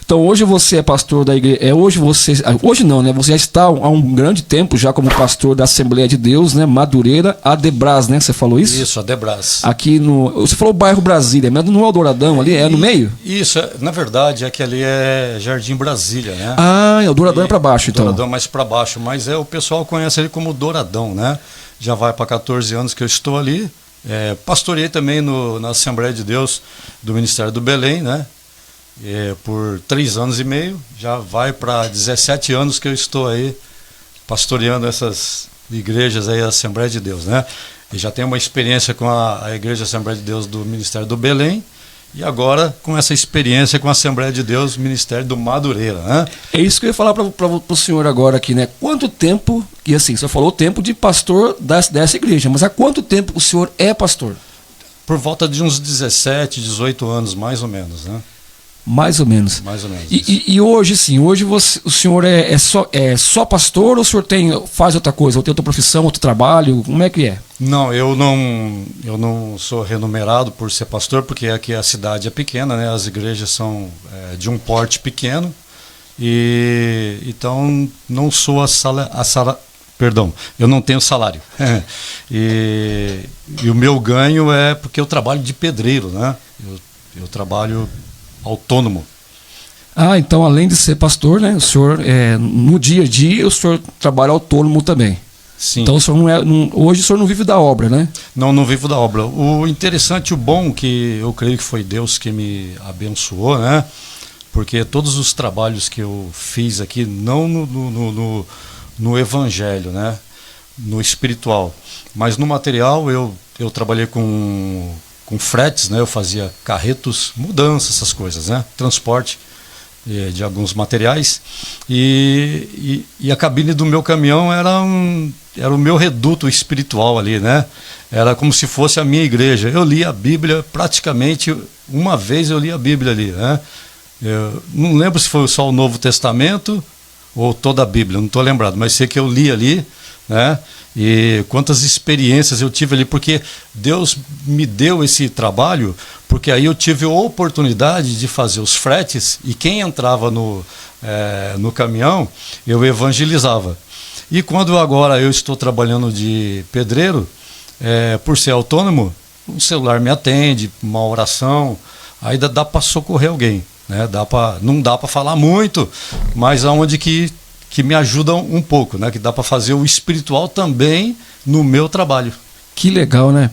Então hoje você é pastor da igreja, hoje não, né? Você já está há um grande tempo já como pastor da Assembleia de Deus, né? Madureira, Adebras, né? Você falou isso? Isso, Adebras. Aqui você falou bairro Brasília, mas não é o Douradão ali, é no meio? Isso, na verdade é que ali é Jardim Brasília, né? Ah, é o Douradão é para baixo, então. Douradão mais para baixo, mas o pessoal conhece ele como Douradão, né? Já vai para 14 anos que eu estou ali. Pastorei também na Assembleia de Deus do Ministério do Belém, né? Por 3 anos e meio, já vai para 17 anos que eu estou aí pastoreando essas igrejas aí, a Assembleia de Deus, né? E já tenho uma experiência com a Igreja Assembleia de Deus do Ministério do Belém, e agora com essa experiência com a Assembleia de Deus, Ministério do Madureira, né? É isso que eu ia falar para o senhor agora aqui, né? Quanto tempo, e assim, o senhor falou o tempo de pastor dessa igreja, mas há quanto tempo o senhor é pastor? Por volta de uns 17, 18 anos, mais ou menos, né? Mais ou menos. Mais ou menos. E hoje, sim, o senhor é só pastor ou o senhor faz outra coisa, ou tem outra profissão, outro trabalho? Como é que é? Não, eu não sou remunerado por ser pastor, porque aqui a cidade é pequena, né? As igrejas são de um porte pequeno, e então não sou perdão, eu não tenho salário. e o meu ganho é porque eu trabalho de pedreiro, né? Eu trabalho autônomo. Ah, então além de ser pastor, né, o senhor, no dia a dia, o senhor trabalha autônomo também. Sim. Então o senhor hoje o senhor não vive da obra, né? Não vivo da obra. O interessante, o bom, que eu creio que foi Deus que me abençoou, né? Porque todos os trabalhos que eu fiz aqui, não no evangelho, né? No espiritual, mas no material, eu trabalhei com fretes, né? Eu fazia carretos, mudanças, essas coisas, né? Transporte de alguns materiais, e a cabine do meu caminhão era o meu reduto espiritual ali, né? Era como se fosse a minha igreja. Eu li a Bíblia praticamente uma vez, eu li a Bíblia ali, né? Eu não lembro se foi só o Novo Testamento ou toda a Bíblia, não estou lembrado, mas sei que eu li ali, né? E quantas experiências eu tive ali, porque Deus me deu esse trabalho, porque aí eu tive a oportunidade de fazer os fretes, e quem entrava no caminhão, eu evangelizava. E quando agora eu estou trabalhando de pedreiro, por ser autônomo, o celular me atende, uma oração, aí dá para socorrer alguém, né? Não dá para falar muito, mas aonde que me ajudam um pouco, né? Que dá para fazer o espiritual também no meu trabalho. Que legal, né?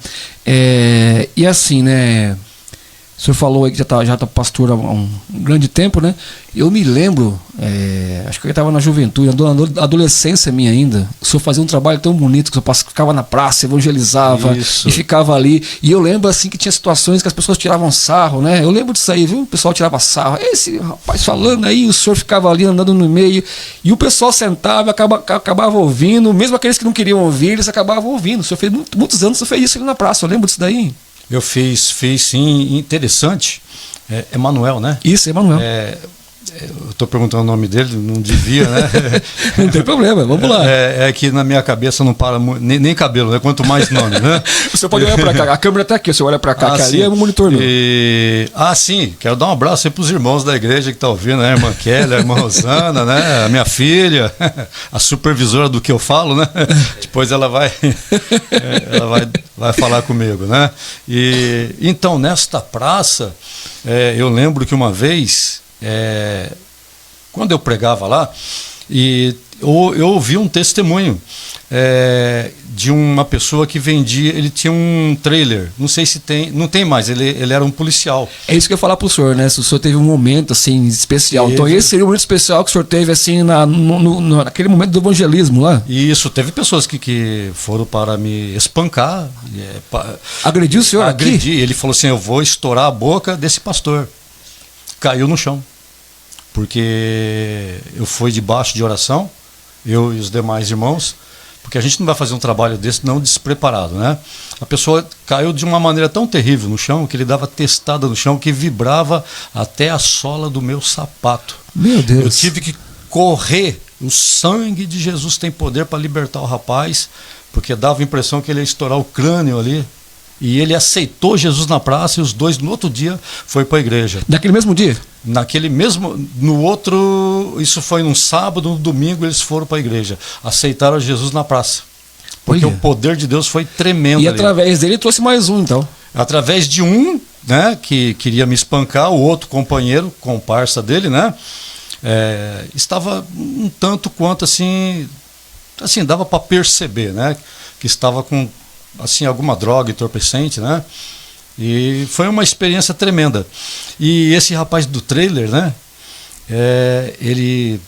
E assim, né? O senhor falou aí que já tá pastor há um grande tempo, né? Eu me lembro, acho que eu estava na juventude, na adolescência minha ainda. O senhor fazia um trabalho tão bonito, que o senhor ficava na praça, evangelizava. Isso. E ficava ali. E eu lembro assim que tinha situações que as pessoas tiravam sarro, né? Eu lembro disso aí, viu? O pessoal tirava sarro. Esse rapaz falando aí, o senhor ficava ali andando no meio. E o pessoal sentava, acabava ouvindo. Mesmo aqueles que não queriam ouvir, eles acabavam ouvindo. O senhor fez muitos anos, o senhor fez isso ali na praça. Eu lembro disso daí. Eu fiz sim, interessante. Emanuel, né? Isso, Emanuel. Eu estou perguntando o nome dele, não devia, né? Não tem problema, vamos lá. Que na minha cabeça não para nem cabelo, né? Quanto mais nome, né? Você pode olhar para cá, a câmera está aqui, você olha para cá, que ali é o monitor novo. Sim, quero dar um abraço aí para os irmãos da igreja que estão ouvindo, né? A irmã Kelly, a irmã Rosana, né? A minha filha, a supervisora do que eu falo, né? Depois ela vai falar comigo, né? Então, nesta praça, eu lembro que uma vez, quando eu pregava lá, e eu ouvi um testemunho de uma pessoa que vendia, ele tinha um trailer, não sei se tem, não tem mais, ele era um policial. É isso que eu ia falar pro senhor, né? Se o senhor teve um momento assim especial, então esse seria o momento especial que o senhor teve assim naquele momento do evangelismo lá? Isso, teve pessoas que foram para me espancar. Agrediu o senhor aqui? Agredi, ele falou assim, eu vou estourar a boca desse pastor. Caiu no chão, porque eu fui debaixo de oração, eu e os demais irmãos, porque a gente não vai fazer um trabalho desse não despreparado, né? A pessoa caiu de uma maneira tão terrível no chão, que ele dava testada no chão, que vibrava até a sola do meu sapato. Meu Deus! Eu tive que correr, o sangue de Jesus tem poder para libertar o rapaz, porque dava a impressão que ele ia estourar o crânio ali. e ele aceitou Jesus na praça e os dois no outro dia foi para a igreja. Naquele mesmo dia? Naquele mesmo, no outro, isso foi num sábado, no domingo eles foram para a igreja, aceitaram Jesus na praça, porque Olha. o poder de Deus foi tremendo. E ali. através dele trouxe mais um, então. Através de um, né, que queria me espancar, o outro companheiro, comparsa dele, né, estava um tanto quanto assim dava para perceber, né, que estava com assim alguma droga entorpecente, né. E foi uma experiência tremenda. E esse rapaz do trailer, né? Ele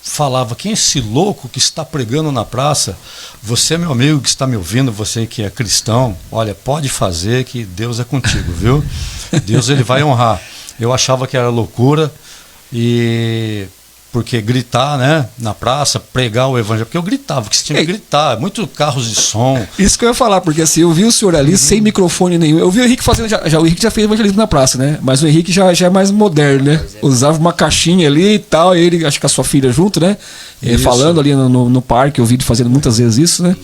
falava: quem é esse louco que está pregando na praça? Você, meu amigo que está me ouvindo, você que é cristão, olha, pode fazer que Deus é contigo, viu? Deus, ele vai honrar. Eu achava que era loucura, e porque gritar, né, na praça, pregar o evangelho, porque eu gritava, porque você tinha que gritar, muito carros de som. Isso que eu ia falar, porque assim, eu vi o senhor ali sem microfone nenhum. Eu vi o Henrique fazendo, o Henrique já fez evangelismo na praça, né? Mas o Henrique já é mais moderno, né? Usava uma caixinha ali e tal, ele, acho que a sua filha junto, né? Falando ali no parque, eu vi ele fazendo muitas vezes isso, né?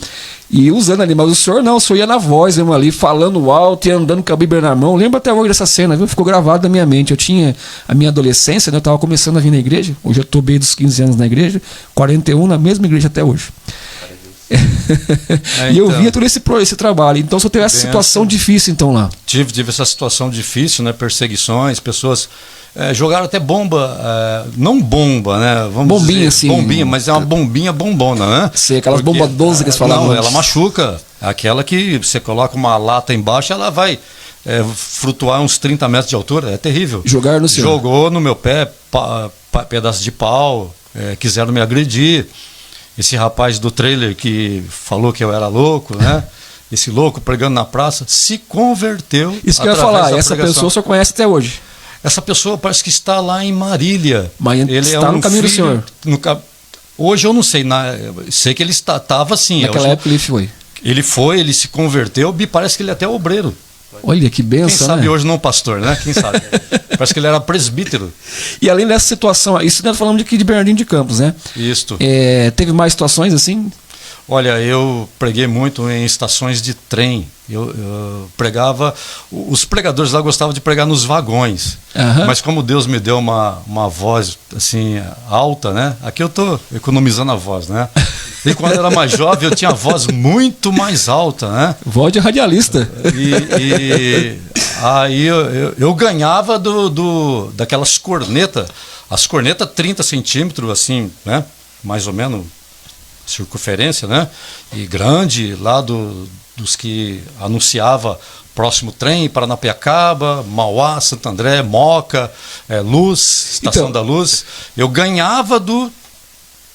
E usando ali, mas o senhor não, o senhor ia na voz mesmo ali, falando alto e andando com a Bíblia na mão. Lembro até hoje dessa cena, viu? Ficou gravado na minha mente. Eu tinha a minha adolescência, né? Eu estava começando a vir na igreja. Hoje eu estou bem dos 15 anos na igreja, 41 na mesma igreja até hoje. E eu via todo esse trabalho. Então só teve essa situação difícil então lá. Tive essa situação difícil, né? Perseguições, pessoas jogaram até bomba, não bomba, né? Vamos bombinha, dizer, assim. Bombinha, mas é uma bombinha bombona, né? Sei, aquelas bombas 12 que eles falavam. Não, antes. ela machuca. Aquela que você coloca uma lata embaixo, ela vai flutuar uns 30 metros de altura. É terrível. Jogaram no senhor? Jogou no meu pé, pedaço de pau, quiseram me agredir. Esse rapaz do trailer que falou que eu era louco, né? Esse louco pregando na praça, se converteu. Isso que eu ia falar, essa pessoa o senhor conhece até hoje? Essa pessoa parece que está lá em Marília. Mas ele está no caminho do senhor? Hoje eu não sei, sei que ele estava assim. Naquela época ele foi? Ele se converteu, me parece que ele é até obreiro. Olha que benção, quem sabe, né? hoje não pastor, né? Quem sabe? Parece que ele era presbítero. E além dessa situação, isso nós falamos de Bernardino de Campos, né? Isto. Teve mais situações assim? Olha, eu preguei muito em estações de trem. Eu pregava. Os pregadores lá gostavam de pregar nos vagões. Uhum. Mas como Deus me deu uma voz assim alta, né? Aqui eu estou economizando a voz, né? E quando eu era mais jovem, eu tinha a voz muito mais alta, né? Voz de radialista. E aí eu ganhava daquelas cornetas. As cornetas 30 centímetros, assim, né? Mais ou menos. Circunferência, né? E grande, lá dos que anunciava próximo trem, Paranapiacaba, Mauá, Santo André, Moca, Luz, Estação da Luz. Eu ganhava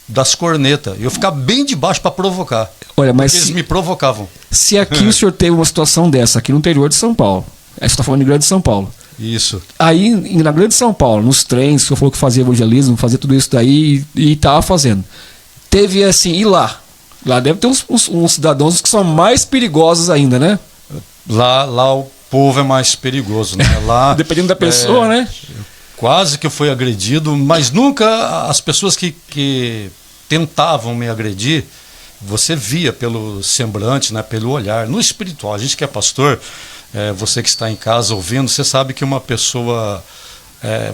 das cornetas. Eu ficava bem debaixo para provocar. Olha, mas eles me provocavam. Se aqui o senhor teve uma situação dessa, aqui no interior de São Paulo, você está falando de Grande São Paulo. Isso. Aí, na Grande São Paulo, nos trens, o senhor falou que fazia evangelismo, fazia tudo isso daí e estava fazendo. Teve assim, e lá? Lá deve ter uns cidadãos que são mais perigosos ainda, né? Lá o povo é mais perigoso, né? Lá, dependendo da pessoa, né? Quase que eu fui agredido, mas nunca as pessoas que tentavam me agredir, você via pelo semblante, né? Pelo olhar, no espiritual. A gente que é pastor, você que está em casa ouvindo, você sabe que uma pessoa...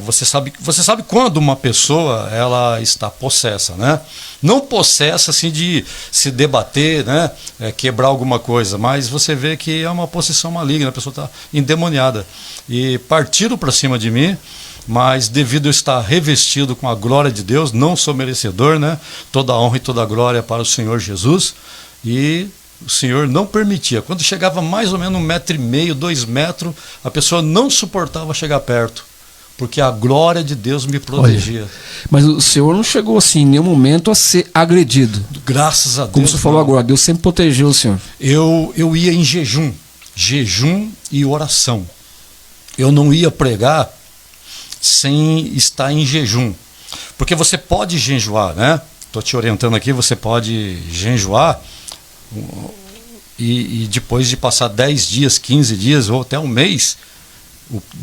Você sabe quando uma pessoa ela está possessa, né? Não possessa assim de se debater, né? Quebrar alguma coisa, mas você vê que é uma possessão maligna, a pessoa está endemoniada. E partiram para cima de mim, mas devido a eu estar revestido com a glória de Deus, não sou merecedor, né? Toda a honra e toda a glória para o Senhor Jesus, e o Senhor não permitia. Quando chegava mais ou menos 1,5 metro, 2 metros, a pessoa não suportava chegar perto. Porque a glória de Deus me protegia. Olha, mas o senhor não chegou assim em nenhum momento a ser agredido. Graças a Deus. Como o senhor falou agora, Deus sempre protegeu o senhor. Eu ia em jejum e oração. Eu não ia pregar sem estar em jejum. Porque você pode jejuar, né? Estou te orientando aqui, você pode jejuar e depois de passar 10 dias, 15 dias ou até um mês...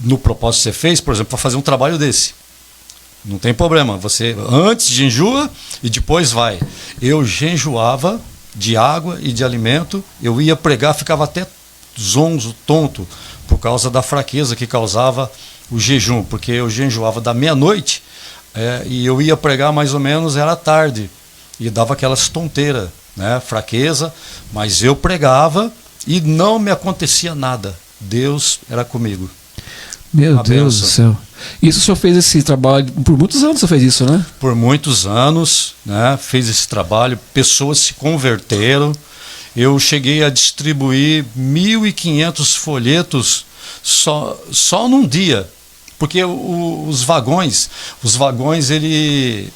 No propósito que você fez, por exemplo, para fazer um trabalho desse. Não tem problema. Você antes jejua e depois vai. Eu jejuava de água e de alimento. Eu ia pregar, ficava até zonzo, tonto, por causa da fraqueza que causava o jejum, porque eu jejuava da meia-noite e eu ia pregar mais ou menos, era tarde, e dava aquelas tonteiras, né? Fraqueza, mas eu pregava e não me acontecia nada. Deus era comigo. Meu Uma Deus do céu. Isso o senhor fez esse trabalho, por muitos anos você fez isso, né? Por muitos anos, né? Fez esse trabalho, pessoas se converteram. Eu cheguei a distribuir 1.500 folhetos só num dia, porque os vagões ele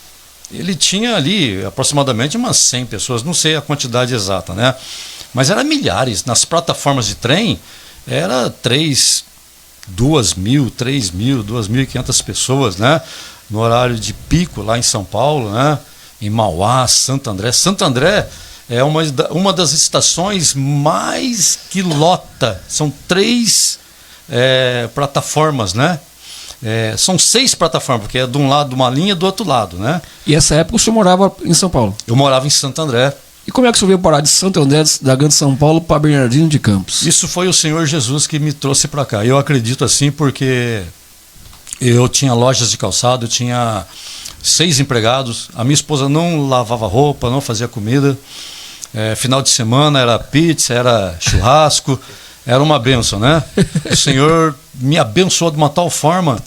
tinha ali aproximadamente umas 100 pessoas, não sei a quantidade exata, né? Mas era milhares. Nas plataformas de trem, era 2.000, 3.000, 2.500 pessoas, né? No horário de pico lá em São Paulo, né? Em Mauá, Santo André. Santo André é uma das estações mais que lota. São 3 plataformas, né? São 6 plataformas, porque é de um lado uma linha, do outro lado, né? E essa época o senhor morava em São Paulo? Eu morava em Santo André. E como é que o senhor veio parar de Santo André, da Grande São Paulo, para Bernardino de Campos? Isso foi o Senhor Jesus que me trouxe para cá. Eu acredito assim porque eu tinha lojas de calçado, eu tinha 6 empregados, a minha esposa não lavava roupa, não fazia comida, final de semana era pizza, era churrasco, era uma bênção, né? O Senhor me abençoou de uma tal forma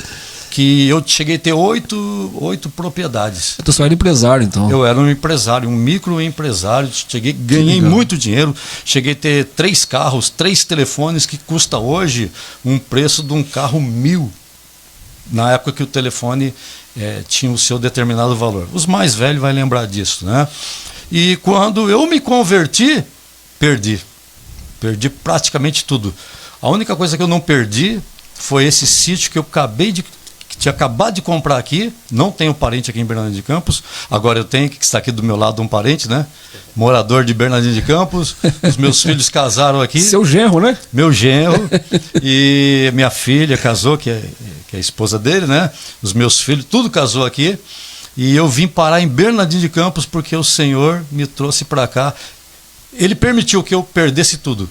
que eu cheguei a ter 8 propriedades. Então você era empresário, então? Eu era um empresário, um microempresário, ganhei muito dinheiro, cheguei a ter 3 carros, 3 telefones, que custa hoje um preço de um carro 1.000, na época que o telefone tinha o seu determinado valor. Os mais velhos vão lembrar disso, né? E quando eu me converti, perdi praticamente tudo. A única coisa que eu não perdi foi esse sítio que eu tinha acabado de comprar aqui. Não tenho parente aqui em Bernardino de Campos. Agora eu tenho, que está aqui do meu lado, um parente, né? Morador de Bernardino de Campos. Os meus filhos casaram aqui. Seu genro, né? Meu genro. E minha filha casou, que é a esposa dele, né? Os meus filhos, tudo casou aqui. E eu vim parar em Bernardino de Campos porque o Senhor me trouxe para cá. Ele permitiu que eu perdesse tudo.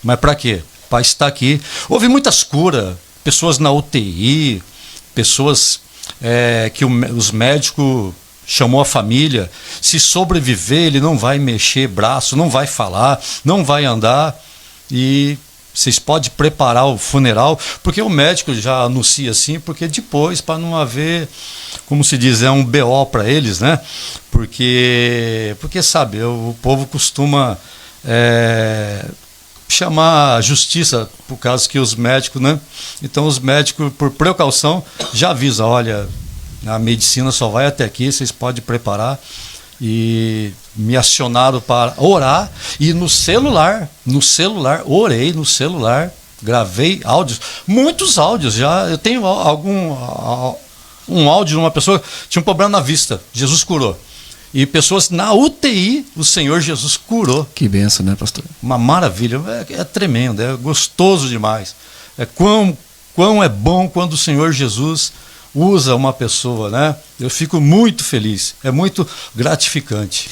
Mas para quê? Para estar aqui. Houve muitas curas. Pessoas na UTI, pessoas que os médicos chamou a família. Se sobreviver, ele não vai mexer braço, não vai falar, não vai andar. E vocês podem preparar o funeral, porque o médico já anuncia assim, porque depois, para não haver, como se diz, um BO para eles, né? Porque sabe, o povo costuma chamar a justiça por causa que os médicos, né? Então os médicos, por precaução, já avisam, olha, a medicina só vai até aqui, vocês podem preparar. E me acionaram para orar, e no celular, orei no celular, gravei áudios, muitos áudios já. Eu tenho um áudio de uma pessoa que tinha um problema na vista, Jesus curou. E pessoas na UTI, o Senhor Jesus curou. Que benção, né, pastor? Uma maravilha, é tremendo, é gostoso demais. Quão é bom quando o Senhor Jesus usa uma pessoa, né? Eu fico muito feliz, é muito gratificante.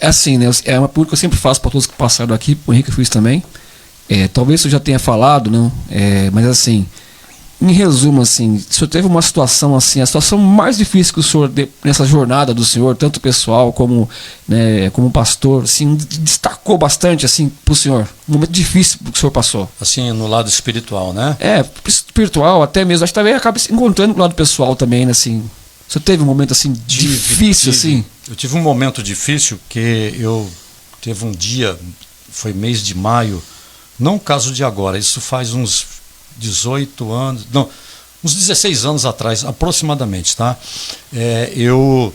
Assim, né? É uma pergunta que eu sempre faço para todos que passaram aqui, o Henrique eu fiz também. Talvez eu já tenha falado, não? Mas assim, em resumo, assim, o senhor teve uma situação assim, a situação mais difícil que o senhor, nessa jornada do senhor, tanto pessoal como, né, como pastor, assim, destacou bastante, assim, para o senhor, um momento difícil que o senhor passou. Assim, no lado espiritual, né? Espiritual até mesmo, acho que também acaba se encontrando no lado pessoal também, né, assim. O senhor teve um momento, assim, difícil, assim? Eu tive um momento difícil, que teve um dia, foi mês de maio, não o caso de agora, isso faz uns 18 anos, não, uns 16 anos atrás, aproximadamente, tá? Eu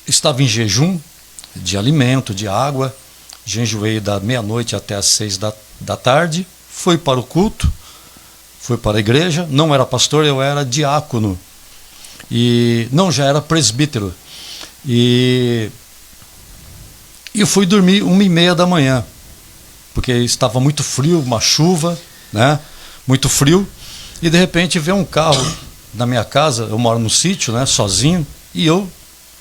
estava em jejum de alimento, de água, jejuei da meia-noite até as 6 da tarde, fui para o culto, fui para a igreja, não era pastor, eu era diácono, já era presbítero, e eu fui dormir 1h30 da manhã, porque estava muito frio, uma chuva, né? Muito frio, e de repente veio um carro na minha casa, eu moro no sítio, né, sozinho, e eu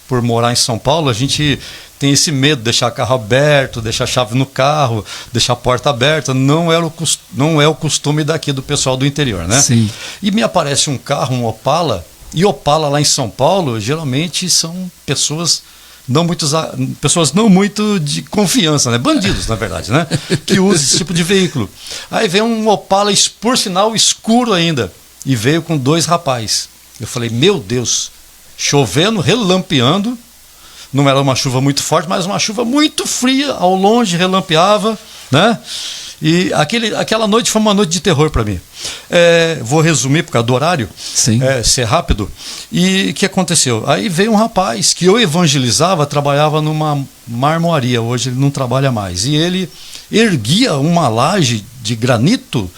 por morar em São Paulo, a gente tem esse medo de deixar carro aberto, deixar a chave no carro, deixar a porta aberta. Não é o costume daqui do pessoal do interior, né? Sim. E me aparece um carro, um Opala, e Opala lá em São Paulo, geralmente são pessoas não muito de confiança, né? Bandidos, na verdade, né? Que usam esse tipo de veículo. Aí vem um Opala, por sinal, escuro ainda, e veio com 2 rapazes. Eu falei, meu Deus, chovendo, relampeando, não era uma chuva muito forte, mas uma chuva muito fria, ao longe relampeava, né? E aquela noite foi uma noite de terror para mim. Vou resumir por causa do horário, ser rápido. E o que aconteceu? Aí veio um rapaz que eu evangelizava, trabalhava numa marmoaria, hoje ele não trabalha mais. E ele erguia uma laje de granito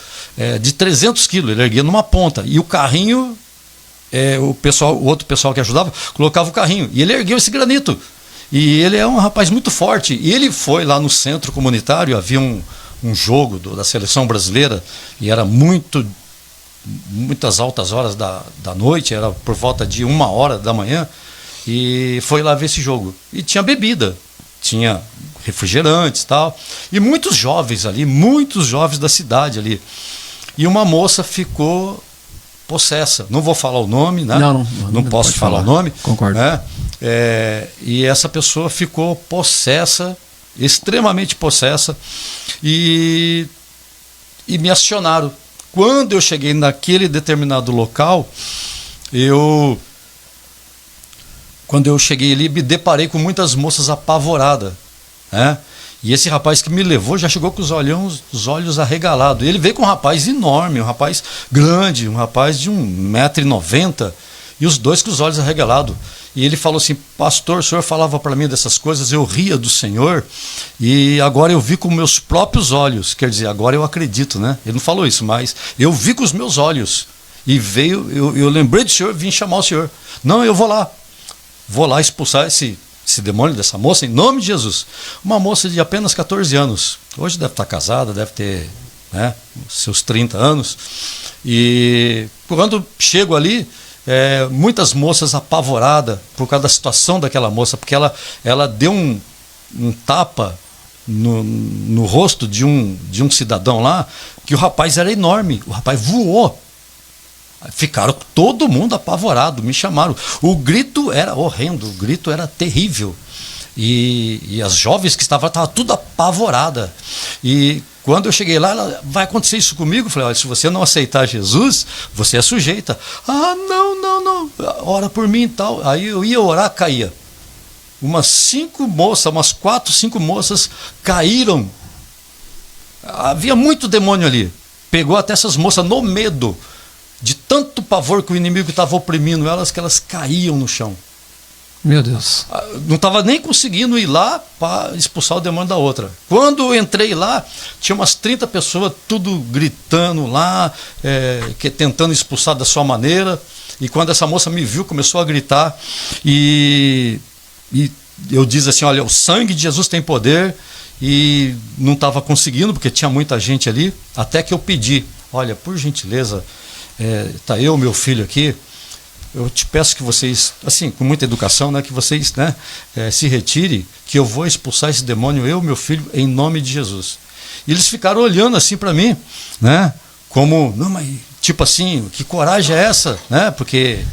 de 300 quilos, ele erguia numa ponta. E o carrinho, o outro pessoal que ajudava, colocava o carrinho. E ele ergueu esse granito. E ele é um rapaz muito forte. E ele foi lá no centro comunitário, havia um jogo da seleção brasileira, e era muitas altas horas da noite, era por volta de 1h da manhã, e foi lá ver esse jogo. E tinha bebida, tinha refrigerantes e tal, e muitos jovens da cidade ali. E uma moça ficou possessa, não vou falar o nome, né? Não posso falar o nome. Concordo. Né? E essa pessoa ficou possessa, extremamente possessa, e me acionaram. Quando eu cheguei naquele determinado local, quando eu cheguei ali, me deparei com muitas moças apavoradas, né? E esse rapaz que me levou já chegou com os olhos arregalados. Ele veio com um rapaz enorme, um rapaz grande, um rapaz de 1,90 m, e os dois com os olhos arregalados. E ele falou assim, pastor, o senhor falava para mim dessas coisas, eu ria do senhor, e agora eu vi com meus próprios olhos. Quer dizer, agora eu acredito, né? Ele não falou isso, mas eu vi com os meus olhos. E eu lembrei do senhor, vim chamar o senhor. Não, eu vou lá expulsar esse demônio dessa moça, em nome de Jesus. Uma moça de apenas 14 anos. Hoje deve estar casada, deve ter, né, seus 30 anos. E quando chego ali, muitas moças apavoradas por causa da situação daquela moça, porque ela deu um tapa no rosto de um cidadão lá, que o rapaz era enorme, o rapaz voou. Ficaram todo mundo apavorado, me chamaram. O grito era horrendo, o grito era terrível. E as jovens que estavam tudo apavorada. E quando eu cheguei lá, ela, vai acontecer isso comigo? Eu falei, olha, se você não aceitar Jesus, você é sujeita. Ah, não, ora por mim e tal. Aí eu ia orar, caía. Umas 4, 5 moças caíram. Havia muito demônio ali. Pegou até essas moças no medo, de tanto pavor que o inimigo estava oprimindo elas, que elas caíam no chão. Meu Deus. Não estava nem conseguindo ir lá para expulsar o demônio da outra. Quando eu entrei lá, tinha umas 30 pessoas, tudo gritando lá, tentando expulsar da sua maneira. E quando essa moça me viu, começou a gritar. E eu disse assim, olha, o sangue de Jesus tem poder. E não estava conseguindo, porque tinha muita gente ali. Até que eu pedi, olha, por gentileza, tá eu, meu filho aqui, eu te peço que vocês, assim, com muita educação, né, que vocês, né, se retirem, que eu vou expulsar esse demônio, eu, meu filho, em nome de Jesus. E eles ficaram olhando assim para mim, né, como, não, mas tipo assim, que coragem é essa, né, porque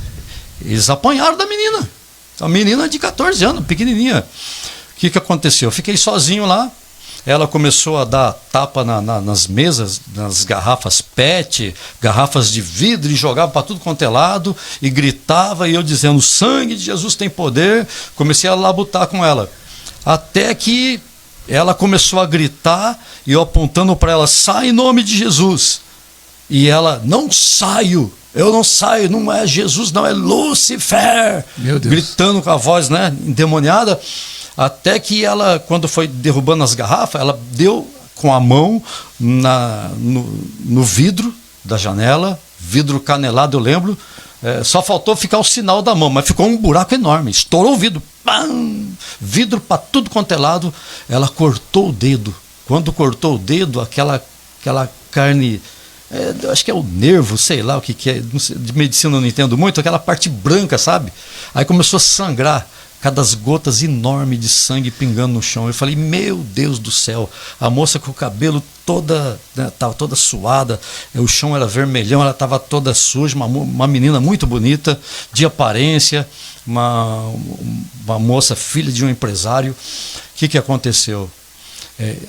eles apanharam da menina, a menina de 14 anos, pequenininha. O que aconteceu? Eu fiquei sozinho lá. Ela começou a dar tapa nas mesas, nas garrafas PET, garrafas de vidro, e jogava para tudo quanto é lado, e gritava, e eu dizendo, o sangue de Jesus tem poder. Comecei a labutar com ela. Até que ela começou a gritar, e eu apontando para ela, sai em nome de Jesus. E ela, não saio, eu não saio, não é Jesus, não, é Lúcifer. Meu Deus. Gritando com a voz, né, endemoniada. Até que ela, quando foi derrubando as garrafas, ela deu com a mão no vidro da janela, vidro canelado, eu lembro. Só faltou ficar o sinal da mão, mas ficou um buraco enorme, estourou o vidro, pam! Vidro para tudo quanto é lado. Ela cortou o dedo. Quando cortou o dedo, aquela carne eu acho que é o nervo, sei lá o que é, não sei, de medicina eu não entendo muito, aquela parte branca, sabe? Aí começou a sangrar, cada gotas enormes de sangue pingando no chão. Eu falei, meu Deus do céu, a moça com o cabelo toda, né, tava toda suada, o chão era vermelhão, ela estava toda suja, uma menina muito bonita, de aparência, uma moça filha de um empresário. O que aconteceu?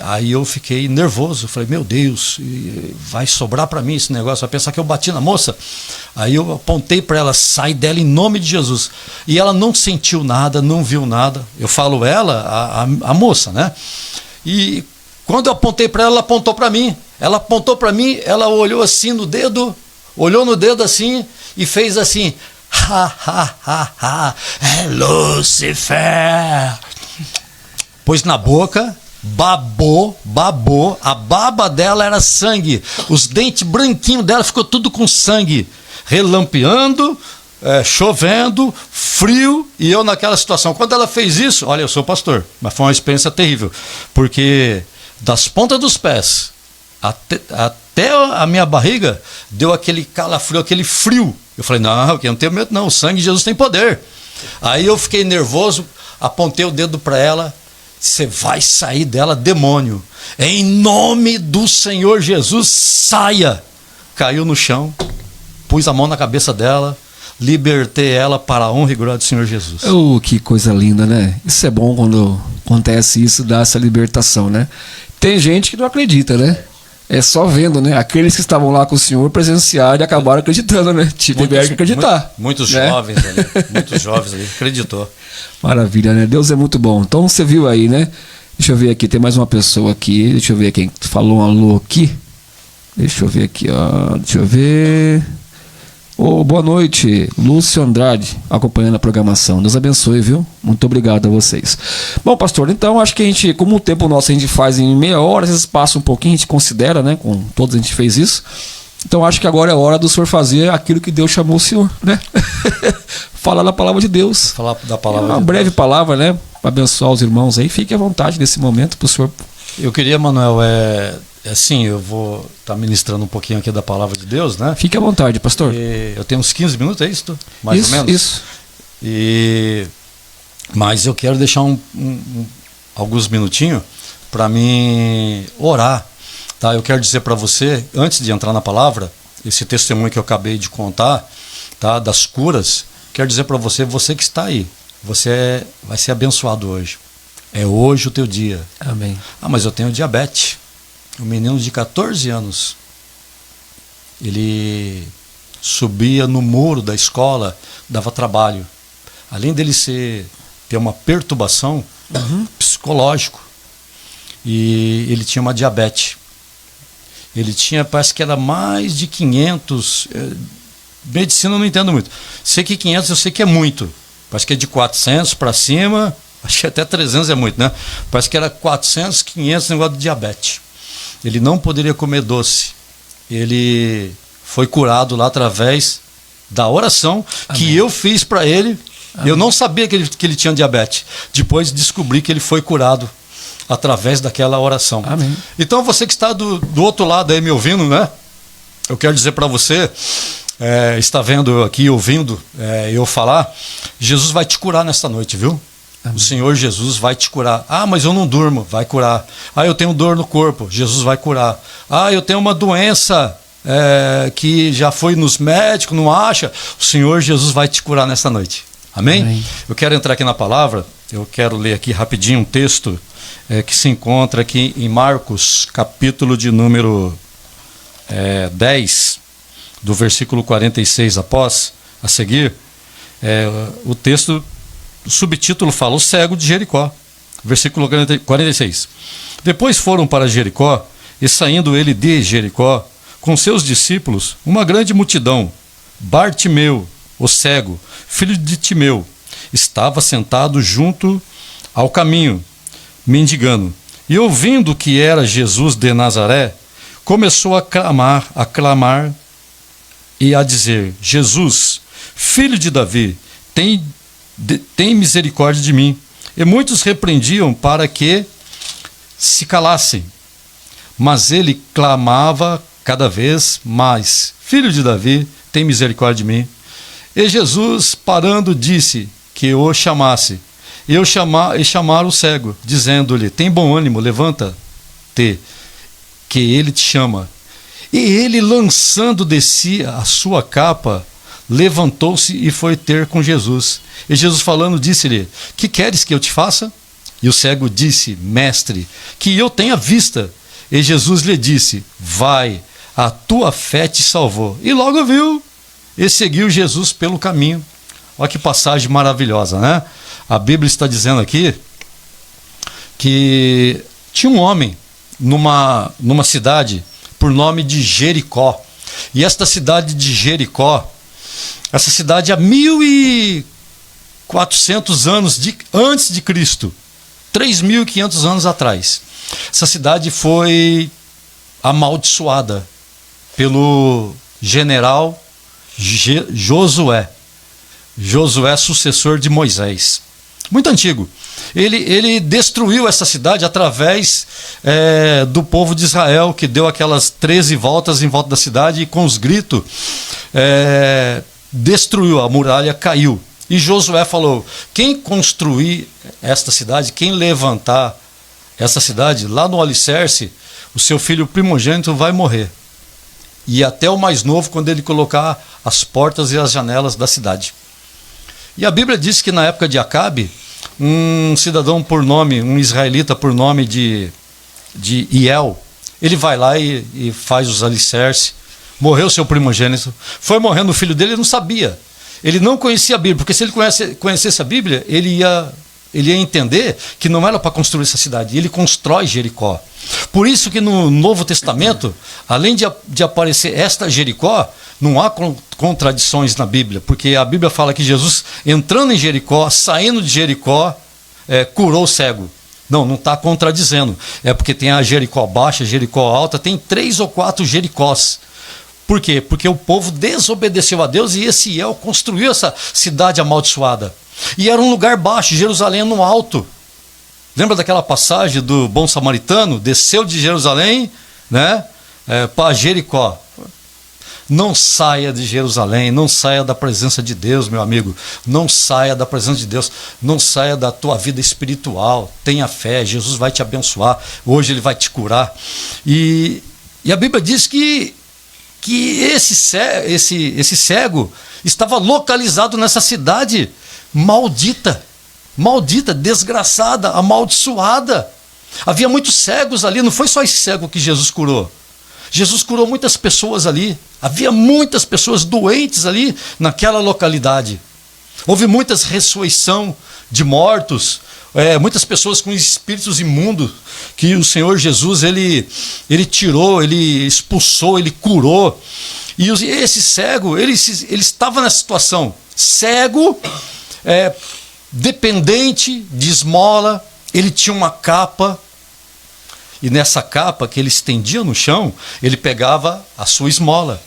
Aí eu fiquei nervoso, falei, meu Deus, vai sobrar para mim esse negócio, vai pensar que eu bati na moça. Aí eu apontei para ela, sai dela em nome de Jesus. E ela não sentiu nada, não viu nada. Eu falo ela, a moça, né? E quando eu apontei para ela, ela apontou para mim. Ela apontou para mim, ela olhou assim no dedo, olhou no dedo assim e fez assim, ha, ha, ha, ha, é Lúcifer. Pôs na boca, babou, a baba dela era sangue, os dentes branquinhos dela ficou tudo com sangue, relampeando, chovendo, frio, e eu naquela situação. Quando ela fez isso, olha, eu sou pastor, mas foi uma experiência terrível, porque das pontas dos pés até a minha barriga deu aquele calafrio, aquele frio. Eu falei, não, eu não tenho medo não, o sangue de Jesus tem poder. Aí eu fiquei nervoso, apontei o dedo para ela, você vai sair dela, demônio. Em nome do Senhor Jesus, saia. Caiu no chão, pus a mão na cabeça dela, libertei ela para a honra e glória do Senhor Jesus. Oh, que coisa linda, né? Isso é bom quando acontece isso, dá essa libertação, né? Tem gente que não acredita, né? É só vendo, né? Aqueles que estavam lá com o Senhor presenciaram e acabaram acreditando, né? Tiveram que acreditar. Muitos né? jovens ali, acreditou. Maravilha, né? Deus é muito bom. Então você viu aí, né? Deixa eu ver aqui, tem mais uma pessoa aqui. Deixa eu ver quem falou um alô aqui. Deixa eu ver aqui, ó. Deixa eu ver. Boa noite, Lúcio Andrade, acompanhando a programação. Deus abençoe, viu? Muito obrigado a vocês. Bom, pastor, então acho que a gente, como o tempo nosso a gente faz em meia hora, às vezes passa um pouquinho, a gente considera, né? Com todos a gente fez isso. Então acho que agora é hora do senhor fazer aquilo que Deus chamou o senhor, né? Falar da palavra de Deus. Falar da palavra uma breve palavra, né? Para abençoar os irmãos aí. Fique à vontade nesse momento para o senhor. Eu queria, Manuel, assim, eu vou estar ministrando um pouquinho aqui da palavra de Deus, né? Fique à vontade, pastor. Eu tenho uns 15 minutos, é isso? Mais ou menos? Isso. Mas eu quero deixar alguns minutinhos para mim orar. Tá? Eu quero dizer para você, antes de entrar na palavra, esse testemunho que eu acabei de contar, tá? Das curas, quero dizer para você, você que está aí, você vai ser abençoado hoje. É hoje o teu dia. Amém. Ah, mas eu tenho diabetes. Um menino de 14 anos, ele subia no muro da escola, dava trabalho. Além dele ter uma perturbação psicológica, e ele tinha uma diabetes. Ele tinha, parece que era mais de 500, medicina eu não entendo muito. Sei que 500 eu sei que é muito, parece que é de 400 para cima, acho que até 300 é muito, né? Parece que era 400, 500 negócio de diabetes. Ele não poderia comer doce. Ele foi curado lá através da oração. Amém. Que eu fiz para ele. Amém. Eu não sabia que ele tinha diabetes. Depois descobri que ele foi curado através daquela oração. Amém. Então você que está do outro lado aí me ouvindo, né? Eu quero dizer para você, está vendo aqui, ouvindo eu falar, Jesus vai te curar nesta noite, viu? Amém. O Senhor Jesus vai te curar. Ah, mas eu não durmo, vai curar. Ah, eu tenho dor no corpo, Jesus vai curar. Ah, eu tenho uma doença que já foi nos médicos, não acha? O Senhor Jesus vai te curar nessa noite. Amém? Amém. Eu quero entrar aqui na palavra, eu quero ler aqui rapidinho um texto que se encontra aqui em Marcos, capítulo de número 10, do versículo 46 a seguir. O texto, o subtítulo fala, o cego de Jericó, versículo 46. Depois foram para Jericó, e saindo ele de Jericó, com seus discípulos, uma grande multidão. Bartimeu, o cego, filho de Timeu, estava sentado junto ao caminho, mendigando. E ouvindo que era Jesus de Nazaré, começou a clamar e a dizer, Jesus, filho de Davi, tem misericórdia de mim. E muitos repreendiam para que se calassem. Mas ele clamava cada vez mais: Filho de Davi, tem misericórdia de mim. E Jesus, parando, disse que o chamasse. E chamaram o cego, dizendo-lhe: tem bom ânimo, levanta-te, que ele te chama. E ele, lançando de si a sua capa, levantou-se e foi ter com Jesus. E Jesus, falando, disse-lhe: que queres que eu te faça? E o cego disse: mestre, que eu tenha vista. E Jesus lhe disse: vai, a tua fé te salvou. E logo viu e seguiu Jesus pelo caminho. Olha que passagem maravilhosa, né? A Bíblia está dizendo aqui que tinha um homem numa cidade por nome de Jericó. E esta cidade de Jericó, essa cidade há 1400 anos antes de Cristo, 3.500 anos atrás, essa cidade foi amaldiçoada pelo general Josué. Josué, sucessor de Moisés, muito antigo. Ele destruiu essa cidade através do povo de Israel, que deu aquelas 13 voltas em volta da cidade e com os gritos destruiu, a muralha caiu. E Josué falou: quem construir esta cidade, quem levantar essa cidade, lá no alicerce, o seu filho primogênito vai morrer. E até o mais novo, quando ele colocar as portas e as janelas da cidade. E a Bíblia diz que na época de Acabe, um cidadão por nome, um israelita por nome de Iel, ele vai lá e faz os alicerces. Morreu seu primogênito, foi morrendo o filho dele, ele não sabia. Ele não conhecia a Bíblia, porque se ele conhecesse a Bíblia, ele ia entender que não era para construir essa cidade. Ele constrói Jericó. Por isso que no Novo Testamento, além de aparecer esta Jericó, não há contradições na Bíblia, porque a Bíblia fala que Jesus, entrando em Jericó, saindo de Jericó, curou o cego. Não está contradizendo. É porque tem a Jericó baixa, a Jericó alta, tem 3 ou 4 Jericós. Por quê? Porque o povo desobedeceu a Deus e esse Iel construiu essa cidade amaldiçoada. E era um lugar baixo, Jerusalém no alto. Lembra daquela passagem do bom samaritano? Desceu de Jerusalém, né, para Jericó. Não saia de Jerusalém, não saia da presença de Deus, meu amigo. Não saia da presença de Deus, não saia da tua vida espiritual. Tenha fé, Jesus vai te abençoar. Hoje Ele vai te curar. E a Bíblia diz que esse cego estava localizado nessa cidade maldita, desgraçada, amaldiçoada. Havia muitos cegos ali, não foi só esse cego que Jesus curou. Jesus curou muitas pessoas ali. Havia muitas pessoas doentes ali naquela localidade. Houve muitas ressurreição de mortos, muitas pessoas com espíritos imundos que o Senhor Jesus ele tirou, ele expulsou, ele curou. E esse cego, ele estava nessa situação, cego, dependente de esmola. Ele tinha uma capa, e nessa capa que ele estendia no chão, ele pegava a sua esmola.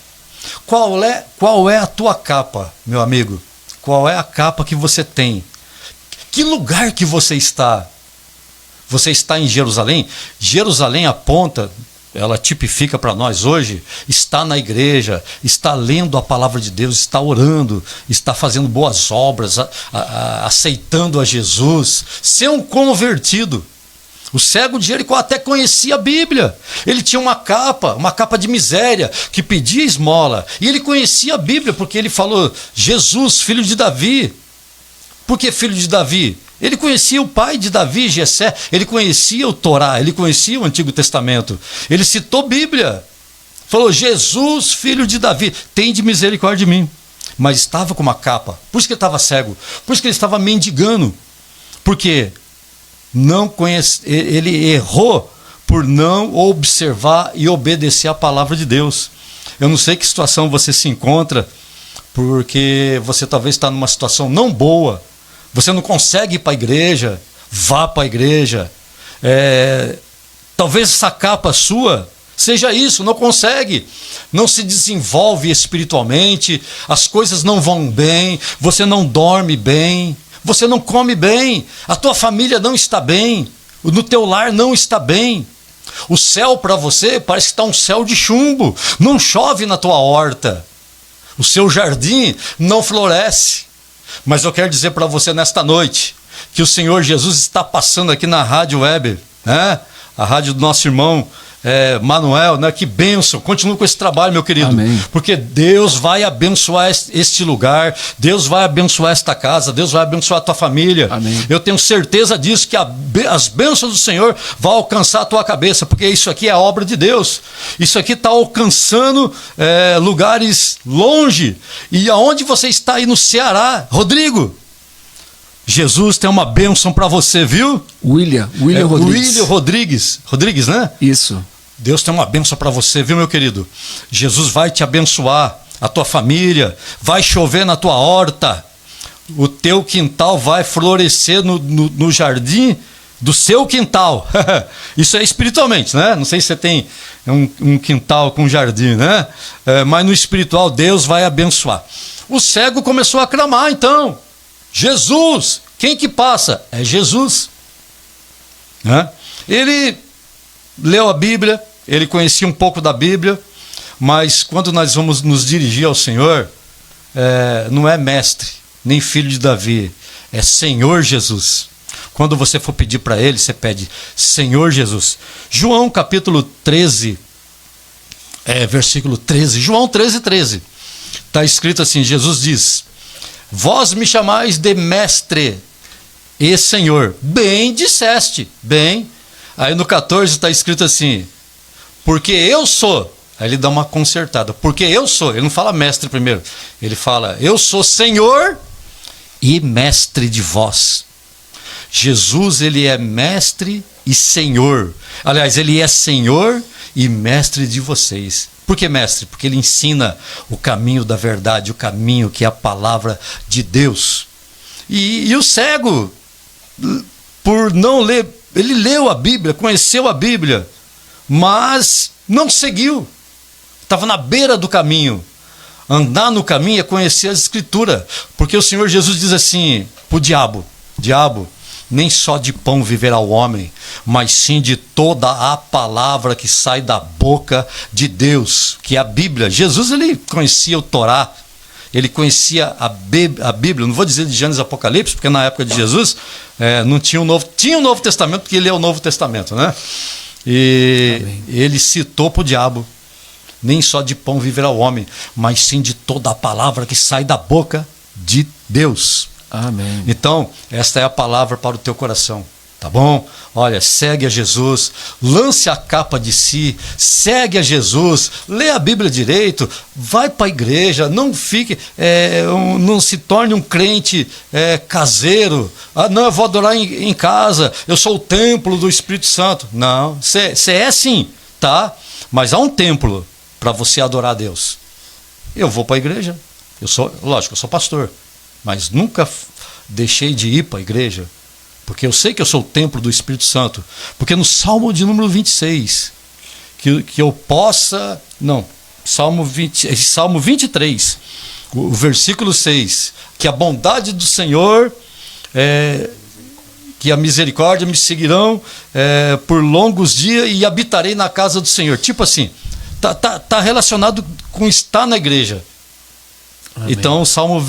Qual é a tua capa, meu amigo? Qual é a capa que você tem? Que lugar que você está? Você está em Jerusalém? Jerusalém aponta, ela tipifica para nós hoje, está na igreja, está lendo a palavra de Deus, está orando, está fazendo boas obras, aceitando a Jesus, ser um convertido. O cego de Jericó até conhecia a Bíblia. Ele tinha uma capa de miséria, que pedia esmola. E ele conhecia a Bíblia, porque ele falou: Jesus, filho de Davi. Por que filho de Davi? Ele conhecia o pai de Davi, Jessé. Ele conhecia o Torá, ele conhecia o Antigo Testamento. Ele citou Bíblia. Falou: Jesus, filho de Davi, tem de misericórdia de mim. Mas estava com uma capa. Por isso que ele estava cego. Por isso que ele estava mendigando. Por quê? Ele errou por não observar e obedecer a palavra de Deus. Eu não sei que situação você se encontra, porque você talvez está numa situação não boa, você não consegue ir para a igreja. Vá para a igreja. Talvez essa capa sua seja isso, não consegue, não se desenvolve espiritualmente, as coisas não vão bem, você não dorme bem, você não come bem, a tua família não está bem, no teu lar não está bem. O céu para você parece que está um céu de chumbo. Não chove na tua horta. O seu jardim não floresce. Mas eu quero dizer para você nesta noite que o Senhor Jesus está passando aqui na rádio web, né? A rádio do nosso irmão Manuel, né? Que bênção, continua com esse trabalho, meu querido. Amém. Porque Deus vai abençoar este lugar, Deus vai abençoar esta casa, Deus vai abençoar a tua família. Amém. Eu tenho certeza disso, que as bênçãos do Senhor vão alcançar a tua cabeça, porque isso aqui é a obra de Deus. Isso aqui está alcançando lugares longe. E aonde você está aí no Ceará, Rodrigo, Jesus tem uma bênção para você, viu? William Rodrigues. Rodrigues, né? Isso. Deus tem uma bênção para você, viu, meu querido? Jesus vai te abençoar, a tua família, vai chover na tua horta, o teu quintal vai florescer no jardim do seu quintal. Isso é espiritualmente, né? Não sei se você tem um quintal com jardim, né? Mas no espiritual Deus vai abençoar. O cego começou a clamar, então. Jesus, quem que passa? É Jesus. Né? Ele leu a Bíblia, ele conhecia um pouco da Bíblia, mas quando nós vamos nos dirigir ao Senhor, não é mestre, nem filho de Davi, é Senhor Jesus. Quando você for pedir para ele, você pede Senhor Jesus. João capítulo 13, versículo 13, João 13, está escrito assim, Jesus diz: vós me chamais de mestre e Senhor. Bem disseste, bem. Aí no 14 está escrito assim, porque eu sou. Aí ele dá uma consertada, porque eu sou. Ele não fala mestre primeiro, ele fala, eu sou Senhor e mestre de vós. Jesus, ele é mestre e Senhor. Aliás, ele é Senhor e mestre de vocês. Por que mestre? Porque ele ensina o caminho da verdade, o caminho que é a palavra de Deus. E o cego, por não ler, ele leu a Bíblia, conheceu a Bíblia, mas não seguiu. Estava na beira do caminho. Andar no caminho é conhecer as Escrituras. Porque o Senhor Jesus diz assim para o diabo, nem só de pão viverá o homem, mas sim de toda a palavra que sai da boca de Deus, que é a Bíblia. Jesus, ele conhecia o Torá, ele conhecia a Bíblia, não vou dizer de Gênesis e Apocalipse, porque na época de Jesus não tinha o Novo Testamento, porque ele é o Novo Testamento, né? E amém. Ele citou para o diabo, nem só de pão viverá o homem, mas sim de toda a palavra que sai da boca de Deus. Amém. Então, esta é a palavra para o teu coração, tá bom? Olha, segue a Jesus, lance a capa de si, segue a Jesus, lê a Bíblia direito, vai para a igreja, não fique, não se torne um crente caseiro. Ah, não, eu vou adorar em casa, eu sou o templo do Espírito Santo. Não, você é sim, tá? Mas há um templo para você adorar a Deus. Eu vou para a igreja, eu sou pastor, mas nunca deixei de ir para a igreja, porque eu sei que eu sou o templo do Espírito Santo. Porque no Salmo de número 26, que eu possa... Não, Salmo 23, o versículo 6, que a bondade do Senhor, que a misericórdia me seguirão por longos dias e habitarei na casa do Senhor. Tipo assim, tá relacionado com estar na igreja. Amém. Então o Salmo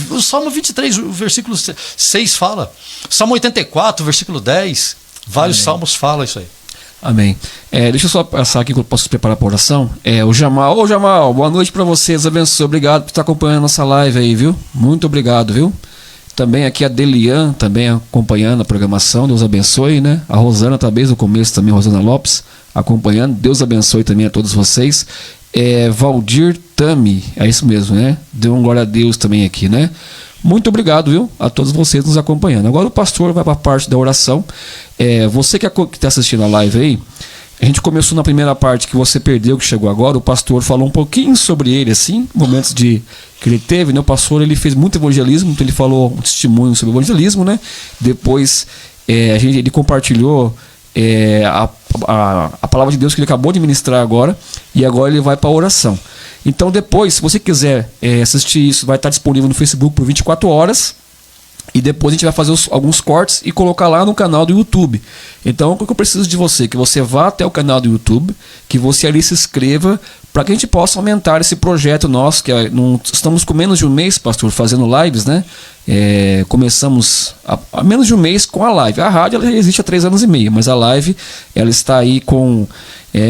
23, o versículo 6 fala. Salmo 84, versículo 10, vários Amém. Salmos falam isso aí. Amém. Deixa eu só passar aqui que eu posso preparar para a oração. O Jamal. Ô Jamal, boa noite para vocês, abençoe. Obrigado por estar acompanhando a nossa live aí, viu? Muito obrigado, viu? Também aqui a Delian, também acompanhando a programação, Deus abençoe, né? A Rosana também, no começo também, Rosana Lopes, acompanhando, Deus abençoe também a todos vocês. Valdir Tami, é isso mesmo, né? Deu um glória a Deus também aqui, né? Muito obrigado, viu? A todos vocês nos acompanhando. Agora o pastor vai para a parte da oração. Você que está assistindo a live aí, a gente começou na primeira parte que você perdeu, que chegou agora. O pastor falou um pouquinho sobre ele, assim, momentos que ele teve, né? O pastor, ele fez muito evangelismo, então ele falou um testemunho sobre evangelismo, né? Depois ele compartilhou a palavra de Deus que ele acabou de ministrar agora, e agora ele vai para a oração. Então depois, se você quiser assistir isso, vai estar disponível no Facebook por 24 horas, E depois a gente vai fazer alguns cortes e colocar lá no canal do YouTube. Então, o que eu preciso de você? Que você vá até o canal do YouTube, que você ali se inscreva, para que a gente possa aumentar esse projeto nosso, que estamos com menos de um mês, pastor, fazendo lives, né? Começamos há menos de um mês com a live. A rádio ela existe há 3 anos e meio, mas a live ela está aí com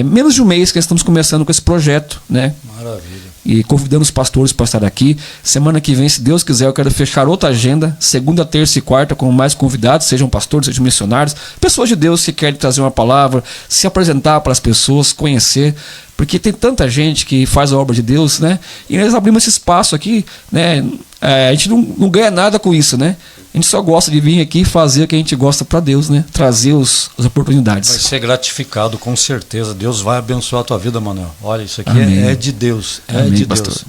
menos de um mês que estamos começando com esse projeto, né? Maravilha. E convidando os pastores para estar aqui. Semana que vem, se Deus quiser, eu quero fechar outra agenda, segunda, terça e quarta, com mais convidados, sejam pastores, sejam missionários, pessoas de Deus que querem trazer uma palavra, se apresentar para as pessoas, conhecer, porque tem tanta gente que faz a obra de Deus, né? E nós abrimos esse espaço aqui, né? A gente não ganha nada com isso, né? A gente só gosta de vir aqui e fazer o que a gente gosta para Deus, né? Trazer as oportunidades. Vai ser gratificado, com certeza. Deus vai abençoar a tua vida, Manuel. Olha, isso aqui é de Deus. É Amém, de pastor. Deus.